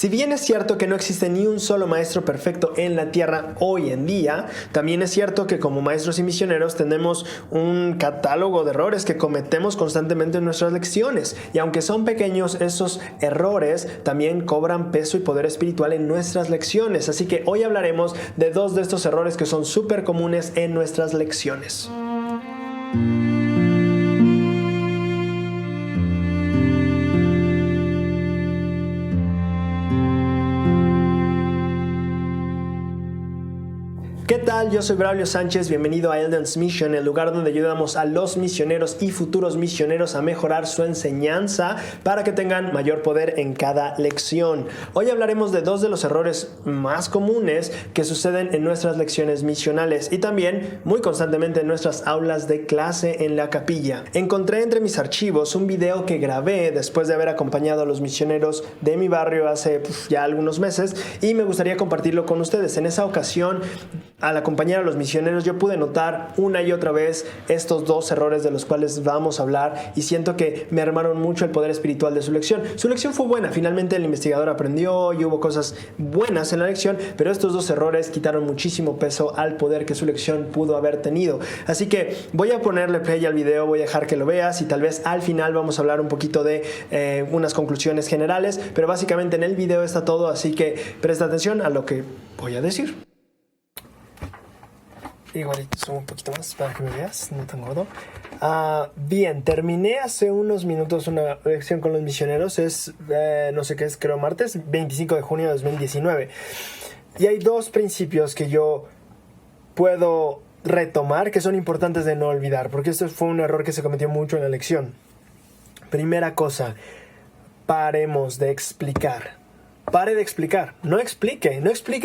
Si bien es cierto que no existe ni un solo maestro perfecto en la tierra hoy en día, también es cierto que como maestros y misioneros tenemos un catálogo de errores que cometemos constantemente en nuestras lecciones. Y aunque son pequeños, esos errores también cobran peso y poder espiritual en nuestras lecciones. Así que hoy hablaremos de dos de estos errores que son súper comunes en nuestras lecciones. ¿Qué tal? Yo soy Braulio Sánchez, bienvenido a Eldon's Mission, el lugar donde ayudamos a los misioneros y futuros misioneros a mejorar su enseñanza para que tengan mayor poder en cada lección. Hoy hablaremos de dos de los errores más comunes que suceden en nuestras lecciones misionales y también muy constantemente en nuestras aulas de clase en la capilla. Encontré entre mis archivos un video que grabé después de haber acompañado a los misioneros de mi barrio hace ya algunos meses y me gustaría compartirlo con ustedes. En esa ocasión, al acompañar a los misioneros, yo pude notar una y otra vez estos dos errores de los cuales vamos a hablar y siento que me armaron mucho el poder espiritual de su lección. Su lección fue buena, finalmente el investigador aprendió y hubo cosas buenas en la lección, pero estos dos errores quitaron muchísimo peso al poder que su lección pudo haber tenido. Así que voy a ponerle play al video, voy a dejar que lo veas y tal vez al final vamos a hablar un poquito de unas conclusiones generales, pero básicamente en el video está todo, así que presta atención a lo que voy a decir. Igualito, subo un poquito más para que me veas, no tan gordo. Bien, terminé hace unos minutos una lección con los misioneros. Es, no sé qué es, creo martes, 25 de junio de 2019. Y hay dos principios que yo puedo retomar que son importantes de no olvidar, porque esto fue un error que se cometió mucho en la lección. Primera cosa, paremos de explicar. Pare de explicar, no explique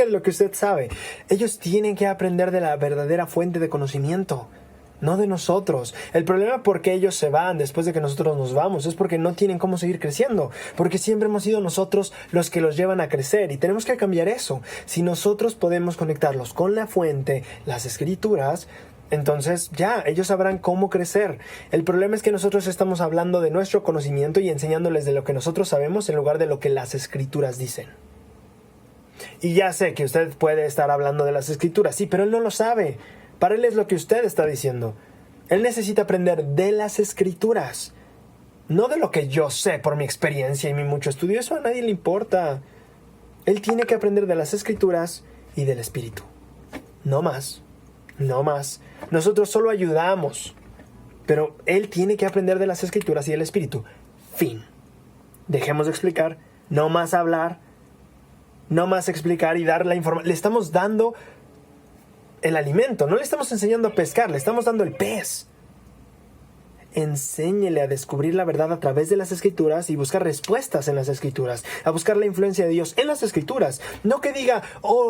lo que usted sabe. Ellos tienen que aprender de la verdadera fuente de conocimiento, no de nosotros. El problema por qué ellos se van después de que nosotros nos vamos es porque no tienen cómo seguir creciendo, porque siempre hemos sido nosotros los que los llevan a crecer y tenemos que cambiar eso. Si nosotros podemos conectarlos con la fuente, las escrituras, entonces ya, ellos sabrán cómo crecer. El problema es que nosotros estamos hablando de nuestro conocimiento y enseñándoles de lo que nosotros sabemos en lugar de lo que las escrituras dicen. Y ya sé que usted puede estar hablando de las escrituras, sí, pero él no lo sabe. Para él es lo que usted está diciendo. Él necesita aprender de las escrituras, no de lo que yo sé por mi experiencia y mi mucho estudio. Eso a nadie le importa. Él tiene que aprender de las escrituras y del espíritu. No más. No más. Nosotros solo ayudamos, pero él tiene que aprender de las escrituras y del espíritu. Fin. Dejemos de explicar, no más hablar, no más explicar y dar la información. Le estamos dando el alimento, no le estamos enseñando a pescar, le estamos dando el pez. Enséñele a descubrir la verdad a través de las escrituras y buscar respuestas en las escrituras, a buscar la influencia de Dios en las escrituras. No que diga,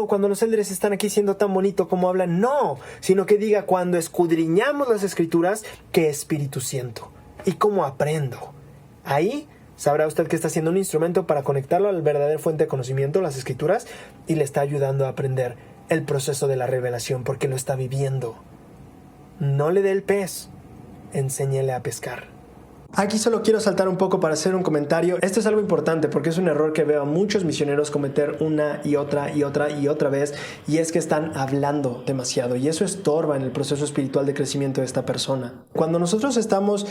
cuando los líderes están aquí siendo tan bonito como hablan, no, sino que diga, cuando escudriñamos las escrituras, ¿qué espíritu siento? ¿Y cómo aprendo? Ahí sabrá usted que está siendo un instrumento para conectarlo a la verdadera fuente de conocimiento, las escrituras, y le está ayudando a aprender el proceso de la revelación porque lo está viviendo. No le dé el pez. Enséñele a pescar. Aquí solo quiero saltar un poco para hacer un comentario. Esto es algo importante porque es un error que veo a muchos misioneros cometer una y otra vez, y es que están hablando demasiado y eso estorba en el proceso espiritual de crecimiento de esta persona. Cuando nosotros estamos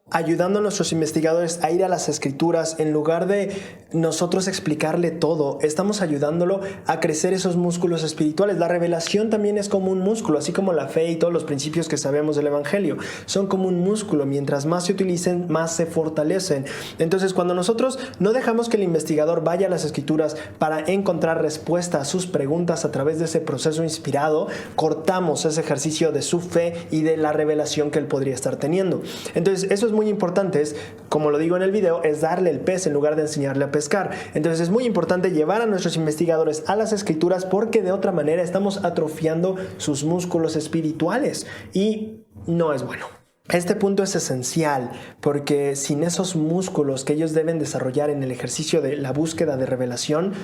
ayudando a nuestros investigadores a ir a las escrituras, en lugar de nosotros explicarle todo, estamos ayudándolo a crecer esos músculos espirituales. La revelación también es como un músculo, así como la fe y todos los principios que sabemos del evangelio. Son como un músculo, mientras más se utilicen, más se fortalecen. Entonces, cuando nosotros no dejamos que el investigador vaya a las escrituras para encontrar respuesta a sus preguntas a través de ese proceso inspirado, cortamos ese ejercicio de su fe y de la revelación que él podría estar teniendo. Entonces, eso es muy importante, es, como lo digo en el video, es darle el pez en lugar de enseñarle a pescar. Entonces es muy importante llevar a nuestros investigadores a las escrituras porque de otra manera estamos atrofiando sus músculos espirituales y no es bueno. Este punto es esencial porque sin esos músculos que ellos deben desarrollar en el ejercicio de la búsqueda de revelación,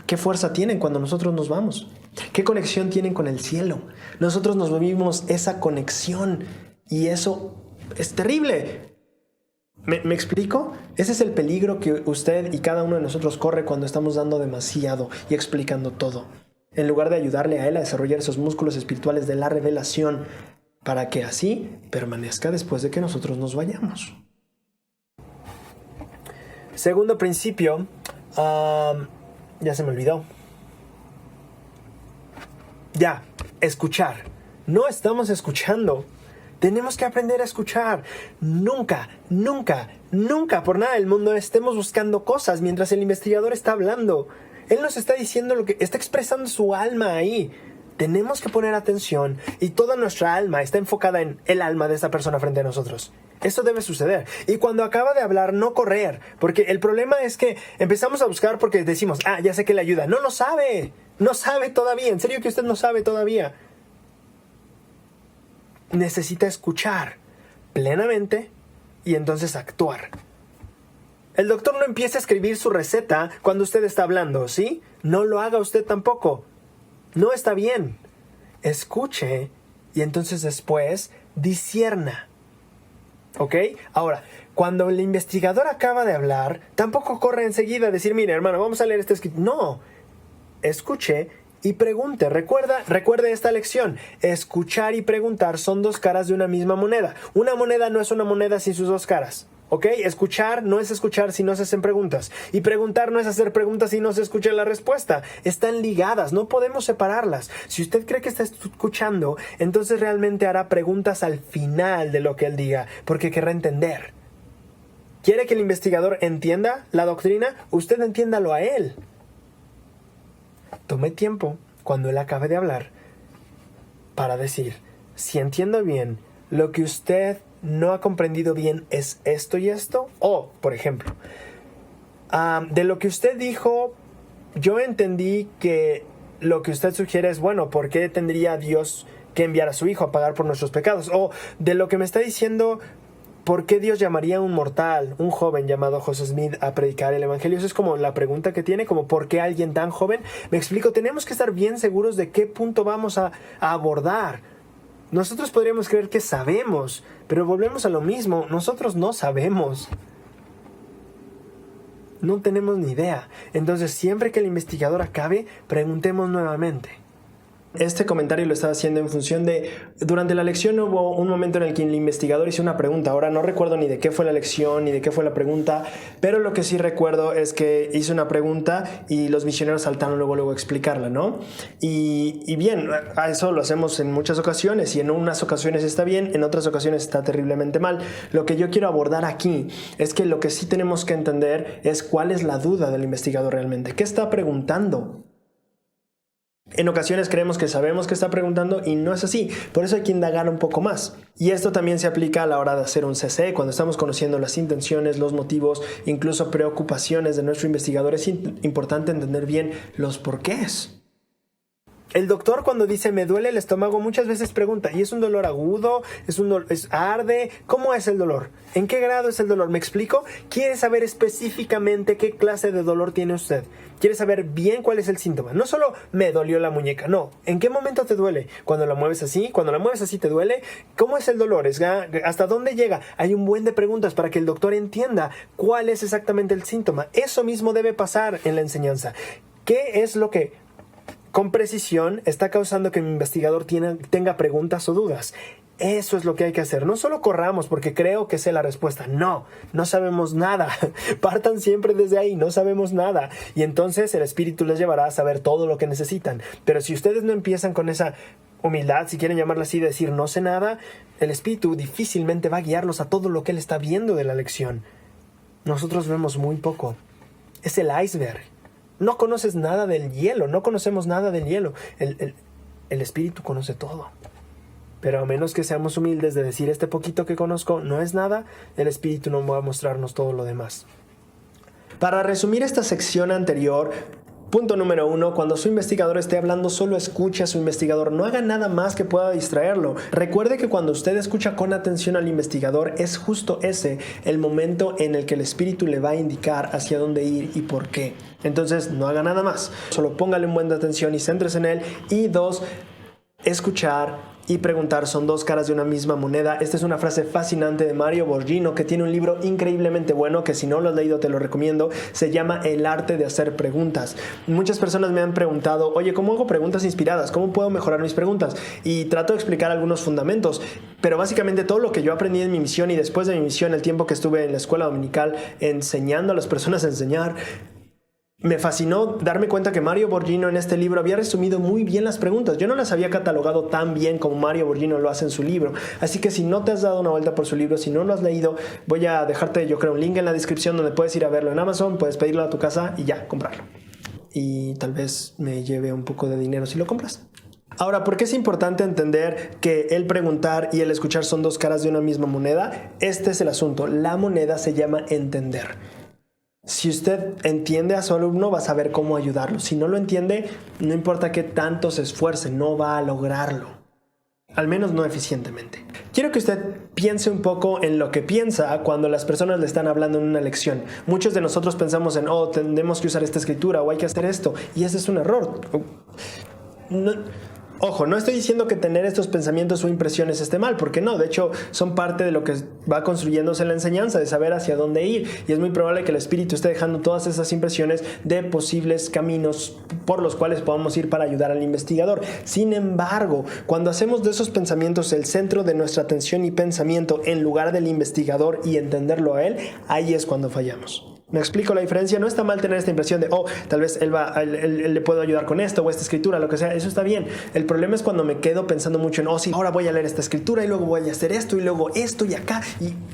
¿qué fuerza tienen cuando nosotros nos vamos? ¿Qué conexión tienen con el cielo? Nosotros nos vivimos esa conexión y eso es terrible. ¿Me explico? Ese es el peligro que usted y cada uno de nosotros corre cuando estamos dando demasiado y explicando todo, en lugar de ayudarle a él a desarrollar esos músculos espirituales de la revelación, para que así permanezca después de que nosotros nos vayamos. Segundo principio, ya se me olvidó. Escuchar. No estamos escuchando. Tenemos que aprender a escuchar. Nunca por nada del mundo estemos buscando cosas mientras el investigador está hablando. Él nos está diciendo lo que está expresando su alma ahí. Tenemos que poner atención y toda nuestra alma está enfocada en el alma de esta persona frente a nosotros. Esto debe suceder. Y cuando acaba de hablar, no correr. Porque el problema es que empezamos a buscar porque decimos, ya sé que le ayuda. No lo sabe. No sabe todavía. En serio que usted no sabe todavía. Necesita escuchar plenamente y entonces actuar. El doctor no empieza a escribir su receta cuando usted está hablando, ¿sí? No lo haga usted tampoco. No está bien. Escuche y entonces después discierna. ¿Ok? Ahora, cuando el investigador acaba de hablar, tampoco corre enseguida a decir, mire hermano, vamos a leer este escrito. No. Escuche y pregunte. Recuerde esta lección. Escuchar y preguntar son dos caras de una misma moneda. Una moneda no es una moneda sin sus dos caras. ¿Ok? Escuchar no es escuchar si no se hacen preguntas. Y preguntar no es hacer preguntas si no se escucha la respuesta. Están ligadas, no podemos separarlas. Si usted cree que está escuchando, entonces realmente hará preguntas al final de lo que él diga, porque querrá entender. ¿Quiere que el investigador entienda la doctrina? Usted entiéndalo a él. Tome tiempo cuando él acabe de hablar para decir, si entiendo bien, lo que usted no ha comprendido bien es esto y esto. O, por ejemplo, de lo que usted dijo, yo entendí que lo que usted sugiere es, bueno, ¿por qué tendría Dios que enviar a su hijo a pagar por nuestros pecados? O de lo que me está diciendo, ¿por qué Dios llamaría a un mortal, un joven llamado José Smith, a predicar el evangelio? Eso es como la pregunta que tiene, como ¿por qué alguien tan joven? Me explico, tenemos que estar bien seguros de qué punto vamos a abordar. Nosotros podríamos creer que sabemos, pero volvemos a lo mismo, nosotros no sabemos. No tenemos ni idea. Entonces, siempre que el investigador acabe, preguntemos nuevamente. Este comentario lo estaba haciendo en función de, durante la lección hubo un momento en el que el investigador hizo una pregunta. Ahora no recuerdo ni de qué fue la lección ni de qué fue la pregunta, pero lo que sí recuerdo es que hizo una pregunta y los misioneros saltaron luego a explicarla, ¿no? Y bien, a eso lo hacemos en muchas ocasiones y en unas ocasiones está bien, en otras ocasiones está terriblemente mal. Lo que yo quiero abordar aquí es que lo que sí tenemos que entender es cuál es la duda del investigador realmente. ¿Qué está preguntando? En ocasiones creemos que sabemos qué está preguntando y no es así. Por eso hay que indagar un poco más. Y esto también se aplica a la hora de hacer un CC. Cuando estamos conociendo las intenciones, los motivos, incluso preocupaciones de nuestro investigador, es importante entender bien los porqués. El doctor cuando dice me duele el estómago muchas veces pregunta, ¿y es un dolor agudo? ¿Es arde? ¿Cómo es el dolor? ¿En qué grado es el dolor? ¿Me explico? ¿Quiere saber específicamente qué clase de dolor tiene usted? ¿Quiere saber bien cuál es el síntoma? No solo me dolió la muñeca, no. ¿En qué momento te duele? ¿Cuando la mueves así? ¿Cuando la mueves así te duele? ¿Cómo es el dolor? ¿Hasta dónde llega? Hay un buen de preguntas para que el doctor entienda cuál es exactamente el síntoma. Eso mismo debe pasar en la enseñanza. ¿Qué es lo que con precisión está causando que mi investigador tenga preguntas o dudas? Eso es lo que hay que hacer. No solo corramos porque creo que sé la respuesta. No sabemos nada. Partan siempre desde ahí, no sabemos nada. Y entonces el Espíritu les llevará a saber todo lo que necesitan. Pero si ustedes no empiezan con esa humildad, si quieren llamarla así, de decir no sé nada, el Espíritu difícilmente va a guiarlos a todo lo que Él está viendo de la lección. Nosotros vemos muy poco. Es el iceberg. No conoces nada del hielo, no conocemos nada del hielo. El Espíritu conoce todo. Pero a menos que seamos humildes de decir este poquito que conozco no es nada, el Espíritu no va a mostrarnos todo lo demás. Para resumir esta sección anterior, punto número 1, cuando su investigador esté hablando, solo escuche a su investigador, no haga nada más que pueda distraerlo. Recuerde que cuando usted escucha con atención al investigador, es justo ese el momento en el que el Espíritu le va a indicar hacia dónde ir y por qué. Entonces, no haga nada más. Solo póngale un buen de atención y céntrese en él. Y 2, escuchar y preguntar son dos caras de una misma moneda. Esta es una frase fascinante de Mario Borghino, que tiene un libro increíblemente bueno, que si no lo has leído te lo recomiendo. Se llama El arte de hacer preguntas. Muchas personas me han preguntado, oye, ¿cómo hago preguntas inspiradas? ¿Cómo puedo mejorar mis preguntas? Y trato de explicar algunos fundamentos, pero básicamente todo lo que yo aprendí en mi misión y después de mi misión, el tiempo que estuve en la escuela dominical enseñando a las personas a enseñar, me fascinó darme cuenta que Mario Borghino en este libro había resumido muy bien las preguntas. Yo no las había catalogado tan bien como Mario Borghino lo hace en su libro. Así que si no te has dado una vuelta por su libro, si no lo has leído, voy a dejarte, yo creo, un link en la descripción donde puedes ir a verlo en Amazon, puedes pedirlo a tu casa y ya, comprarlo. Y tal vez me lleve un poco de dinero si lo compras. Ahora, ¿por qué es importante entender que el preguntar y el escuchar son dos caras de una misma moneda? Este es el asunto. La moneda se llama entender. Si usted entiende a su alumno, va a saber cómo ayudarlo. Si no lo entiende, no importa qué tanto se esfuerce, no va a lograrlo. Al menos no eficientemente. Quiero que usted piense un poco en lo que piensa cuando las personas le están hablando en una lección. Muchos de nosotros pensamos en, tenemos que usar esta escritura o hay que hacer esto. Y ese es un error. Ojo, no estoy diciendo que tener estos pensamientos o impresiones esté mal, porque no, de hecho son parte de lo que va construyéndose en la enseñanza, de saber hacia dónde ir, y es muy probable que el espíritu esté dejando todas esas impresiones de posibles caminos por los cuales podamos ir para ayudar al investigador. Sin embargo, cuando hacemos de esos pensamientos el centro de nuestra atención y pensamiento en lugar del investigador y entenderlo a él, ahí es cuando fallamos. ¿Me explico la diferencia? No está mal tener esta impresión de, tal vez él le puedo ayudar con esto o esta escritura, lo que sea. Eso está bien. El problema es cuando me quedo pensando mucho en, sí, ahora voy a leer esta escritura y luego voy a hacer esto y luego esto y acá.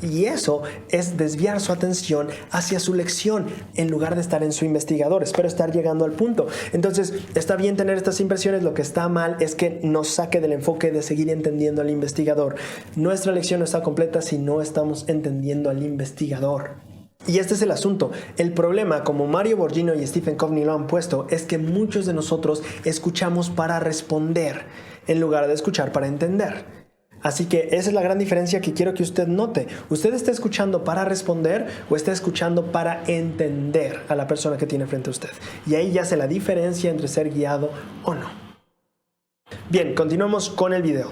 Y eso es desviar su atención hacia su lección en lugar de estar en su investigador. Espero estar llegando al punto. Entonces, está bien tener estas impresiones. Lo que está mal es que nos saque del enfoque de seguir entendiendo al investigador. Nuestra lección no está completa si no estamos entendiendo al investigador. Y este es el asunto. El problema, como Mario Borghino y Stephen Covey lo han puesto, es que muchos de nosotros escuchamos para responder en lugar de escuchar para entender. Así que esa es la gran diferencia que quiero que usted note. ¿Usted está escuchando para responder o está escuchando para entender a la persona que tiene frente a usted? Y ahí ya hace la diferencia entre ser guiado o no. Bien, continuamos con el video.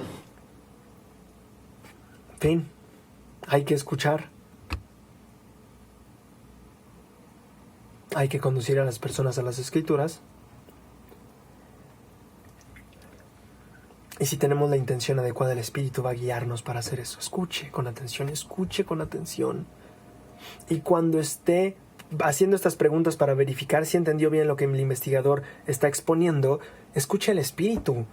En fin, hay que escuchar. Hay que conducir a las personas a las escrituras. Y si tenemos la intención adecuada, el Espíritu va a guiarnos para hacer eso. Escuche con atención, escuche con atención. Y cuando esté haciendo estas preguntas para verificar si entendió bien lo que el investigador está exponiendo, escuche al Espíritu.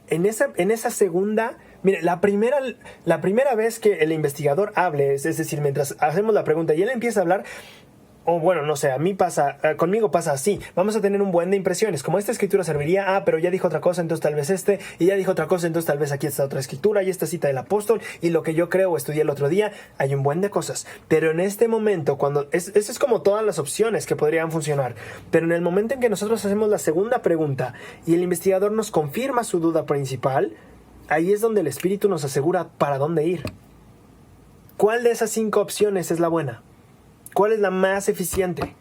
En esa segunda, mire, la primera vez que el investigador hable, es decir, mientras hacemos la pregunta y él empieza a hablar, bueno, no sé, conmigo pasa así. Vamos a tener un buen de impresiones. Como esta escritura serviría, pero ya dijo otra cosa, entonces tal vez y ya dijo otra cosa, entonces tal vez aquí está otra escritura, y esta cita del apóstol, y lo que yo creo o estudié el otro día, hay un buen de cosas. Pero en este momento, eso es como todas las opciones que podrían funcionar. Pero en el momento en que nosotros hacemos la segunda pregunta y el investigador nos confirma su duda principal, ahí es donde el Espíritu nos asegura para dónde ir. ¿Cuál de esas 5 opciones es la buena? ¿Cuál es la más eficiente?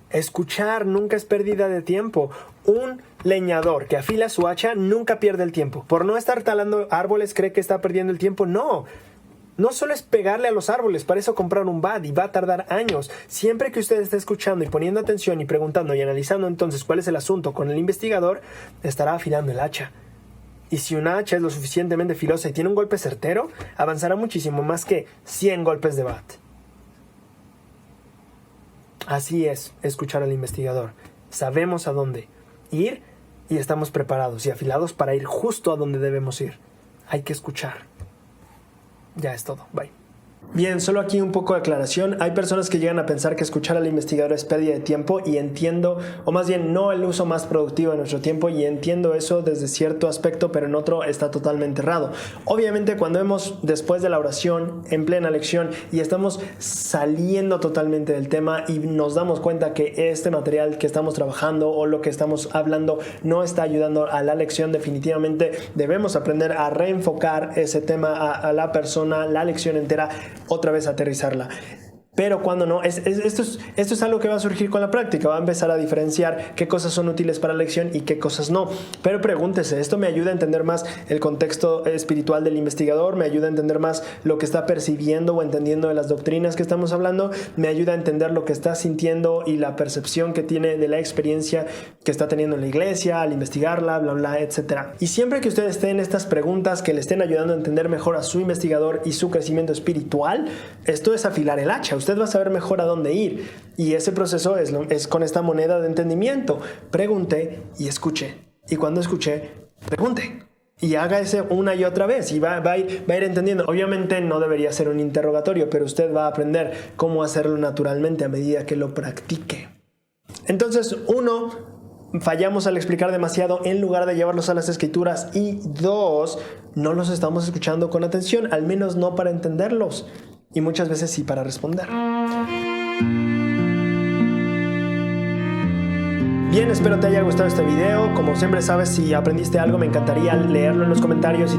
Escuchar nunca es pérdida de tiempo. Un leñador que afila su hacha nunca pierde el tiempo. Por no estar talando árboles cree que está perdiendo el tiempo. No solo es pegarle a los árboles, para eso comprar un bat y va a tardar años. Siempre que usted esté escuchando y poniendo atención y preguntando y analizando entonces cuál es el asunto con el investigador, estará afilando el hacha. Y si una hacha es lo suficientemente filosa y tiene un golpe certero, avanzará muchísimo más que 100 golpes de bat. Así es escuchar al investigador. Sabemos a dónde ir y estamos preparados y afilados para ir justo a donde debemos ir. Hay que escuchar. Ya es todo. Bye. Bien, solo aquí un poco de aclaración. Hay personas que llegan a pensar que escuchar al investigador es pérdida de tiempo y entiendo, o más bien no el uso más productivo de nuestro tiempo, y entiendo eso desde cierto aspecto, pero en otro está totalmente errado. Obviamente cuando vemos después de la oración, en plena lección, y estamos saliendo totalmente del tema y nos damos cuenta que este material que estamos trabajando o lo que estamos hablando no está ayudando a la lección, definitivamente debemos aprender a reenfocar ese tema a la persona, la lección entera, otra vez aterrizarla. Pero cuando no, esto es algo que va a surgir con la práctica. Va a empezar a diferenciar qué cosas son útiles para la lección y qué cosas no. Pero pregúntese, esto me ayuda a entender más el contexto espiritual del investigador, me ayuda a entender más lo que está percibiendo o entendiendo de las doctrinas que estamos hablando, me ayuda a entender lo que está sintiendo y la percepción que tiene de la experiencia que está teniendo en la iglesia, al investigarla, bla, bla, etc. Y siempre que ustedes estén en estas preguntas que le estén ayudando a entender mejor a su investigador y su crecimiento espiritual, esto es afilar el hacha. Usted va a saber mejor a dónde ir. Y ese proceso es con esta moneda de entendimiento. Pregunte y escuche. Y cuando escuche, pregunte. Y haga ese una y otra vez y va a ir entendiendo. Obviamente no debería ser un interrogatorio, pero usted va a aprender cómo hacerlo naturalmente a medida que lo practique. Entonces, 1, fallamos al explicar demasiado en lugar de llevarlos a las escrituras. Y 2, no los estamos escuchando con atención, al menos no para entenderlos. Y muchas veces sí para responder. Bien, espero te haya gustado este video. Como siempre sabes, si aprendiste algo, me encantaría leerlo en los comentarios. Si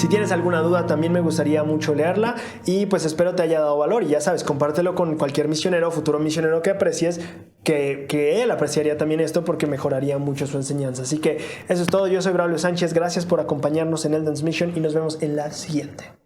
tienes alguna duda, también me gustaría mucho leerla. Y pues espero te haya dado valor. Y ya sabes, compártelo con cualquier misionero o futuro misionero que aprecies, que él apreciaría también esto porque mejoraría mucho su enseñanza. Así que eso es todo. Yo soy Braulio Sánchez. Gracias por acompañarnos en Eldon's Mission y nos vemos en la siguiente.